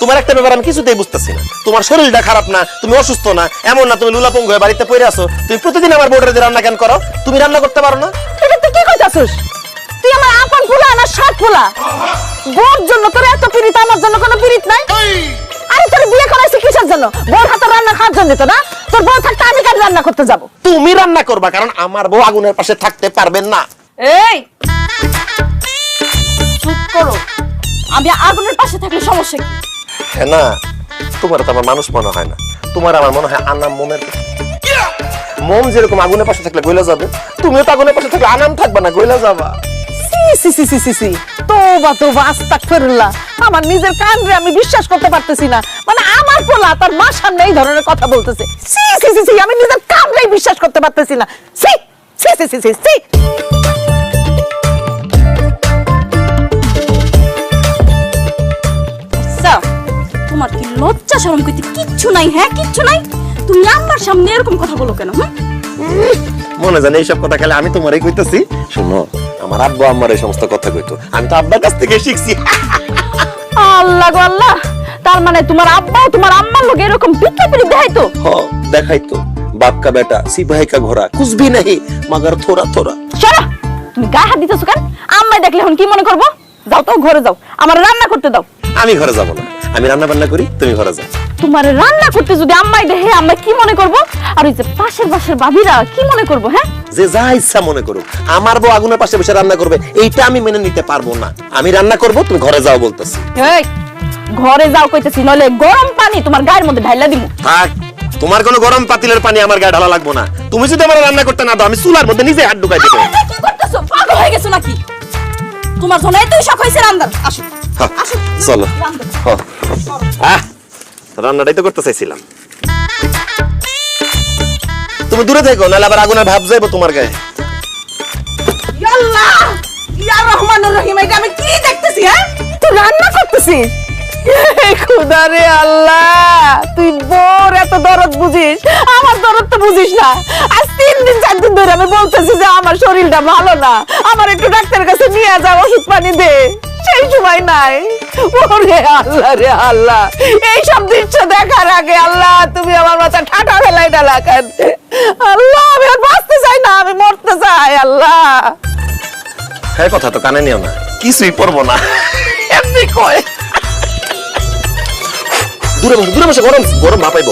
তোমার একটা ব্যাপার আমি কিছুতেই বুঝতেছি না, তোমার শরীরটা খারাপ না, তুমি অসুস্থ না, এমন না তুমি লুলাপঙ্গ হয়ে বাড়িতে পড়ে আছো, তুমি প্রতিদিন আমার বোর্ডের যে রান্না কেন করো? তুমি রান্না করতে পারো না? এটা তুই কি কইতাছিস? তুই আমার আপন ফুলা না সাত ফুলা? বোর জন্য তোর এত পিরিত, আমার জন্য কোনো পিরিত নাই? আরে তোর বিয়ে করাইছি কিসের জন্য? বোর হাতে রান্না খাওয়ার জন্য তো না? তোর বউ থাকতে আমি কেন রান্না করতে যাব? তুমি রান্না করবা, কারণ আমার বউ আগুনের পাশে থাকতে পারবেন না। এই চুপ করো, আমি আগুনের পাশে থাকলে সমস্যা কি? হ্যাঁ না, তোমার তো আমার মানুষ মনে হয় না, তোমার আমার মনে হয় আনাম মোমের। মোম যেরকম আগুনের পাশে থাকলে গইলা যাবে, তুমিও তো আগুনের পাশে থাকলে আনাম থাকবা না, গইলা যাবা। সি সি সি সি সি, তোবা তোবা, আস্তাগফিরুল্লাহ। আমার নিজের কান রে আমি বিশ্বাস করতে পারতেছি না, মানে আমার পোলা তার মার সামনে এই ধরনের কথা বলতেছে। সি সি সি সি, আমি নিজের কান রে বিশ্বাস করতে পারতেছি না। সি সি সি সি সি সি। আচ্ছা, তোমার কি লজ্জা শরম কইতে কিচ্ছু নাই? হ্যাঁ কিচ্ছু নাই? তুমি আমার সামনে এরকম কথা বলো কেন? মনে জানে এইসব কথা খেলে আমি তোমারই কইতেছি। শোনো, আমার আব্বু আম্মার এই সমস্ত কথা কইতো, আমি তো আব্বার কাছ থেকে শিখছি। আল্লাহ গো আল্লাহ, তার মানে তোমার আব্বা তোমার আম্মার লোক এরকম বিক্রি দেখাইতো? দেখাইতো, বাপ কা বেটা সিপাही का घोड़ा कुछ भी नहीं मगर थोड़ा थोड़ा। চলো, তুমি গায়ে হাত দিতেছো কেন? আম্মাই দেখলে এখন কি মনে করবো? যাও তো ঘরে যাও, আমার রান্না করতে দাও। আমি ঘরে যাব না, আমি রান্না বান্না করি, তুমি ঘরে যাও। তোমার রান্না করতে যদি আম্মাই দেখে, আম্মাই কি মনে করবো? আর ওই যে পাশের বাসার ভাবিরা কি মনে করবো? হ্যাঁ, যে যা ইচ্ছা মনে করুক, আমার বউ আগুনের পাশে বসে রান্না করবে এইটা আমি মেনে নিতে পারবো না। আমি রান্না করব, তুমি ঘরে যাও বলতেছি। এই ঘরে যাও কইতেছি, নলে গরম পানি তোমার গায়ের মধ্যে ঢাইলা দিমু। থাক, তোমার কোনো গরম পাতিলের পানি আমার গায়ে ঢালা লাগবো না। তুমি যদি আমার রান্না করতে না দাও, আমি চুলার মধ্যে নিজে হাত ঢুকাই দেবো। আরে কি করতেছো? পাগল হয়ে গেছো নাকি? তোমার জন্য এতই শখ হইছে রান্নার? আসো আসো, চলো। রান্না। রান্নাটাই তো করতে চাইছিলাম। তুমি দূরে থেকো, নাহলে আবার আগুনের ভাব যাইবো তোমার গায়ে। আল্লাহ, ইয়া রহমানুর রহিম, এটা আমি কি দেখতেছি? হ্যাঁ, তুই রান্না করতেছিস? খুদা রে আল্লাহ, তুই বোর এত দরদ বুঝিস, আমার দরদ তো বুঝিস না। আজ 3 দিন 4 দিন ধরে আমি বলতেছি যে আমার শরীরটা ভালো না, আমার একটু ডাক্তারের কাছে নিয়ে যাও, ওষুধ পানি দে। সেই সময় নাই। ওরে আল্লাহ রে আল্লাহ, এই সব দৃশ্য দেখার আগে আল্লাহ তুমি আমার মাথা ঠাটা ফেলাই ডালা কেন? আল্লাহ, আমি আর বাঁচতে চাই না, আমি মরতে চাই। আল্লাহ, হ্যাঁ, কথা তো কানে নিও না, কিছুই পড়বো না, এমনি কয়। দূরে বসে গরম গরম ভাপাইবো।